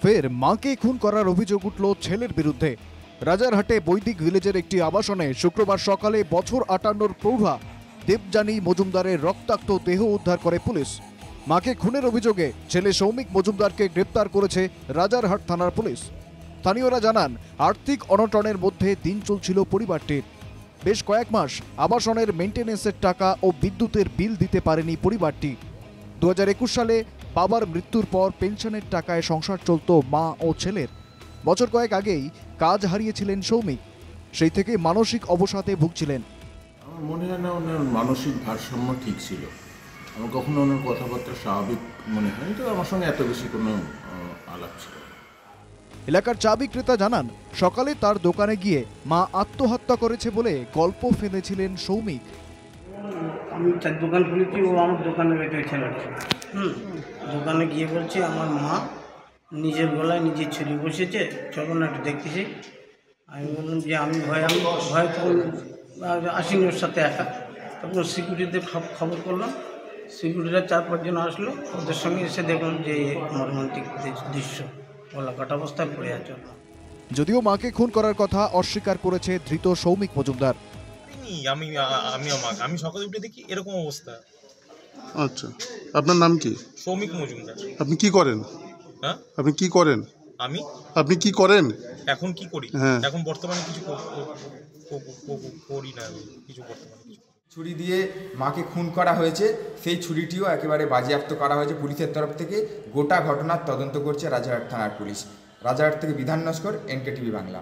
ফের মাকে খুন করার অভিযোগ উঠল ছেলের বিরুদ্ধে। রাজারহাটে বৈদিক ভিলেজের একটি আবাসনে শুক্রবার সকালে বছর 58 প্রৌঢ়া দেবযানী মজুমদারের রক্তাক্ত দেহ উদ্ধার করে পুলিশ। মাকে খুনের অভিযোগে ছেলে সৌমিক মজুমদারকে গ্রেপ্তার করেছে রাজারহাট থানার পুলিশ। স্থানীয়রা জানান, আর্থিক অনটনের মধ্যে দিন চলছিল পরিবারটির। বেশ কয়েক মাস আবাসনের মেইনটেনেন্সের টাকা ও বিদ্যুতের বিল দিতে পারেনি পরিবারটি। 2021 সালে বাবার মৃত্যুর পর পেনশনের টাকায় সংসার চলত মা ও ছেলের। বছর কয়েক আগেই কাজ হারিয়েছিলেন সৌমিক, সেই থেকে মানসিক অবসাদে ভুগছিলেন। আমার মনে হয় না ওনার মানসিক ভারসাম্য ঠিক ছিল। আমার কখনো ওনার কথাবার্তা স্বাভাবিক মনে হয়নি, তো আমার সঙ্গে এত বেশি কোনো আলাপ ছিল। এলাকার চা বিক্রেতা জানান, সকালে তার দোকানে গিয়ে মা আত্মহত্যা করেছে বলে গল্প ফেলেছিলেন সৌমিক। আমি তার দোকান খুলেছি, ও আমার দোকানে রেখে ছেলেটা দোকানে গিয়ে বলছে আমার মা নিজের গলায় নিজের ছুরি বসেছে, চলো না একটু দেখতেছি। আমি বললাম যে আমি ভয় তখন আসিনি ওর সাথে একা। তখন সিকিউরিটিতে খবর করলাম, সিকিউরিটিরা 4-5 জন আসলো, ওদের সঙ্গে এসে দেখলাম যে মর্মান্তিক দৃশ্য, গলা কাটা অবস্থায় পড়ে আছে। যদিও মাকে খুন করার কথা অস্বীকার করেছে ধৃত সৌমিক মজুমদার। আমি সকালে উঠে দেখি এরকম অবস্থা। আচ্ছা, আপনার নাম কি? সৌমিক মজুমদার। আপনি কি করেন? হ্যাঁ, আপনি কি করেন? আপনি কি করেন? এখন কি করি? হ্যাঁ, এখন বর্তমানে কিছু করি না, কিছু বর্তমানে কিছু। ছুরি দিয়ে মাকে খুন করা হয়েছে, সেই ছুরিটিও একেবারে বাজেয়াপ্ত করা হয়েছে পুলিশের তরফ থেকে। গোটা ঘটনার তদন্ত করছে রাজারহাট থানার পুলিশ। রাজারহাট থেকে বিধান নস্কর, NK TV বাংলা।